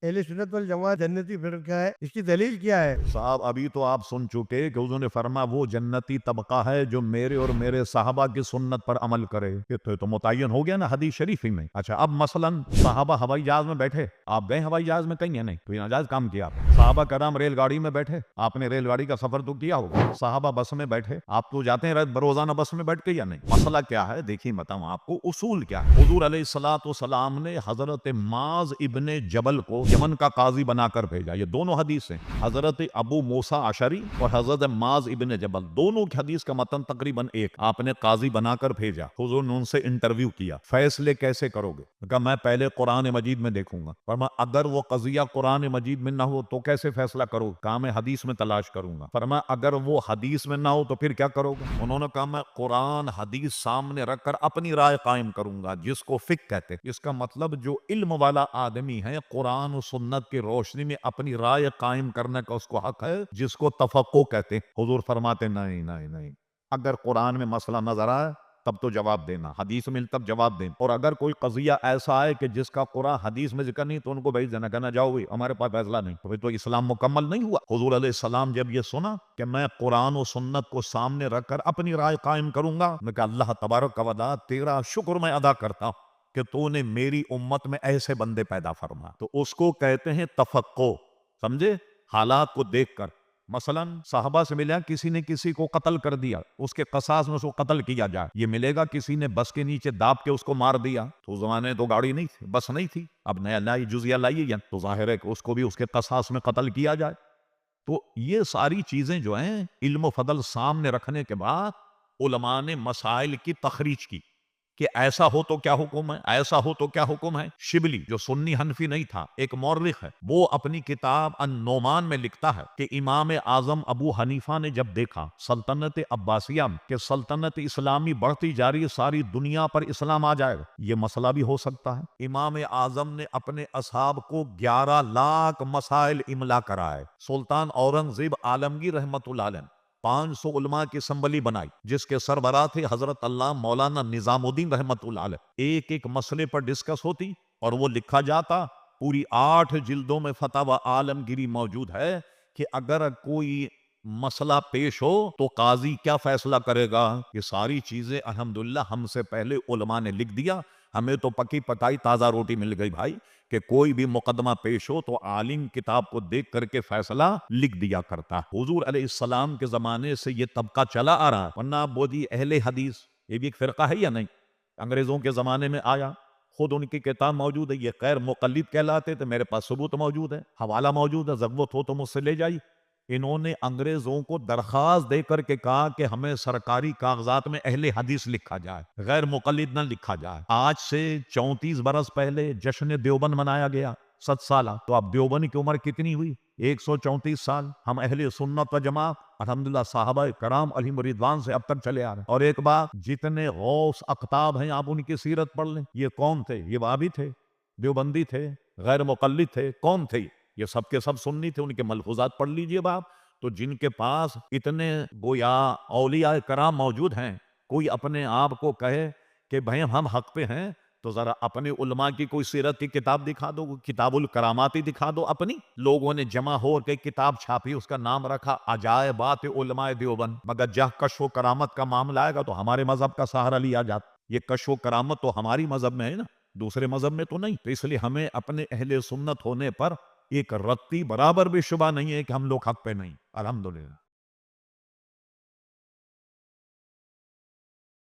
اہل سنت والجماعت جنتی فرقہ ہے، اس کی دلیل کیا ہے؟ صاحب ابھی تو آپ سن چکے کہ حضور نے فرمایا وہ جنتی طبقہ ہے جو میرے اور میرے صحابہ کی سنت پر عمل کرے. یہ تو متعین ہو گیا نا حدیث شریف ہی میں. اچھا اب مثلا صحابہ ہوائی جہاز میں بیٹھے، آپ گئے ہوائی جہاز میں؟ کہیں نہیں، کوئی ناجائز کام کیا. صحابہ کرام ریل گاڑی میں بیٹھے، آپ نے ریل گاڑی کا سفر تو کیا ہوگا. صحابہ بس میں بیٹھے، آپ تو جاتے ہیں روزانہ بس میں بیٹھ کے یا نہیں؟ مسئلہ کیا ہے دیکھیے بتاؤں آپ کو، اصول کیا ہے. حضور علیہ الصلوۃ والسلام نے حضرت معاذ ابن جبل کو یمن کا قاضی بنا کر بھیجا. یہ دونوں حدیث ہیں، حضرت ابو موسیٰ اشعری اور حضرت معاذ ابن جبل، دونوں کی حدیث کا متن تقریباً ایک. آپ نے قاضی بنا کر بھیجا، حضور نے ان سے انٹرویو کیا، فیصلے کیسے کرو گے؟ کہا میں پہلے قرآن مجید میں دیکھوں گا. فرمایا اگر وہ قضیہ قرآن مجید میں نہ ہو تو کیسے فیصلہ کرو؟ کہا میں حدیث میں تلاش کروں گا. فرمایا اگر وہ حدیث میں نہ ہو تو پھر کیا کرو گے؟ انہوں نے کہا میں قرآن حدیث سامنے رکھ کر اپنی رائے قائم کروں گا، جس کو فقہ کہتے ہیں. اس کا مطلب جو علم والا آدمی ہے قرآن و سنت کی روشنی میں اپنی رائے قائم کرنے کا اس کو حق ہے، جس کو تفقہ کہتے ہیں. حضور فرماتے نہیں نہیں نہیں، اگر قرآن میں مسئلہ نظر آئے تب تو جواب دینا، حدیث میں تب جواب دیں. اور اگر کوئی قضیہ ایسا ہے کہ جس کا قرآن حدیث میں ذکر نہیں تو ان کو بھیج دینا، کہنا جاؤ بھی ہمارے پاس فیصلہ نہیں. تو پھر تو اسلام مکمل نہیں ہوا. حضور علیہ السلام جب یہ سنا کہ میں قرآن و سنت کو سامنے رکھ کر اپنی رائے قائم کروں گا، میں کہا اللہ تبارک و تعالی تیرا شکر میں ادا کرتا ہوں کہ تو نے میری امت میں ایسے بندے پیدا فرما. تو اس کو کہتے ہیں تفقہ. سمجھے؟ حالات کو دیکھ کر. مثلا صحابہ سے ملا کسی نے کسی کو قتل کر دیا، اس کے قصاص میں اس کو قتل کیا جائے. یہ ملے گا کسی نے بس کے نیچے داب کے اس کو مار دیا، تو اس زمانے تو گاڑی نہیں تھی، بس نہیں تھی، اب نیا لائی جزیہ لائیے تو ظاہر ہے کہ اس کو بھی اس کے قصاص میں قتل کیا جائے. تو یہ ساری چیزیں جو ہیں علم و فضل سامنے رکھنے کے بعد علماء نے مسائل کی تخریج کی کہ ایسا ہو تو کیا حکم ہے، ایسا ہو تو کیا حکم ہے. شبلی جو سنی حنفی نہیں تھا، ایک مورخ ہے، وہ اپنی کتاب النعمان میں لکھتا ہے کہ امام اعظم ابو حنیفہ نے جب دیکھا سلطنت عباسیہ کہ سلطنت اسلامی بڑھتی جا رہی ہے، ساری دنیا پر اسلام آ جائے گا، یہ مسئلہ بھی ہو سکتا ہے. امام اعظم نے اپنے اصحاب کو 11 لاکھ مسائل املا کرائے. سلطان اورنگزیب عالمگیر رحمت اللہ علیہ 500 علماء کی اسمبلی بنائی، جس کے سربراہ تھے حضرت اللہ مولانا نظام الدین رحمت اللہ علیہ. ایک ایک مسئلے پر ڈسکس ہوتی اور وہ لکھا جاتا. پوری 8 جلدوں میں فتاوی عالمگیری موجود ہے کہ اگر کوئی مسئلہ پیش ہو تو قاضی کیا فیصلہ کرے گا. یہ ساری چیزیں الحمدللہ ہم سے پہلے علماء نے لکھ دیا. ہمیں تو پکی پکائی تازہ روٹی مل گئی بھائی کہ کوئی بھی مقدمہ پیش ہو تو عالم کتاب کو دیکھ کر کے فیصلہ لکھ دیا کرتا. حضور علیہ السلام کے زمانے سے یہ طبقہ چلا آ رہا. ورنہ آپ بولیے اہل حدیث یہ بھی ایک فرقہ ہے یا نہیں؟ انگریزوں کے زمانے میں آیا، خود ان کی کتاب موجود ہے، یہ غیر مقلد کہلاتے تھے، میرے پاس ثبوت موجود ہے، حوالہ موجود ہے، ضرورت ہو تو مجھ سے لے جائیے. انہوں نے انگریزوں کو درخواست دے کر کے کہا کہ ہمیں سرکاری کاغذات میں اہل حدیث لکھا جائے، غیر مقلد نہ لکھا جائے. آج سے 34 برس پہلے جشن دیوبند منایا گیا 7 سالہ. تو اب دیوبند کی عمر کتنی ہوئی؟ 134 سال. ہم اہل سنت و جماعت الحمدللہ صحابہ کرام علیہم رضوان سے اب تک چلے آ رہے ہیں. اور ایک بات، جتنے غوث اقطاب ہیں آپ ان کی سیرت پڑھ لیں. یہ کون تھے؟ یہ وہابی تھے، دیوبندی تھے، غیر مقلد تھے، کون تھے؟ یہ سب کے سب سنی تھے. ان کے ملفوظات پڑھ لیجئے باپ. تو جن کے پاس اتنے گویا اولیاء کرام موجود ہیں، کوئی اپنے آپ کو کہے کہ بھئی ہم حق پہ ہیں، تو ذرا اپنے علماء کی کوئی سیرت کی کتاب دکھا دو، کتاب الکرامات ہی دکھا دو اپنی. لوگوں نے جمع ہو کے کتاب چھاپی، اس کا نام رکھا عجائبات علماء دیوبند. مگر جہاں کشف و کرامت کا معاملہ آئے گا تو ہمارے مذہب کا سہارا لیا جاتا. یہ کشف و کرامت تو ہماری مذہب میں ہے نا، دوسرے مذہب میں تو نہیں. تو اس لیے ہمیں اپنے اہل سنت ہونے پر ایک رتی برابر بھی شبہ نہیں ہے کہ ہم لوگ حق پہ نہیں. الحمدللہ.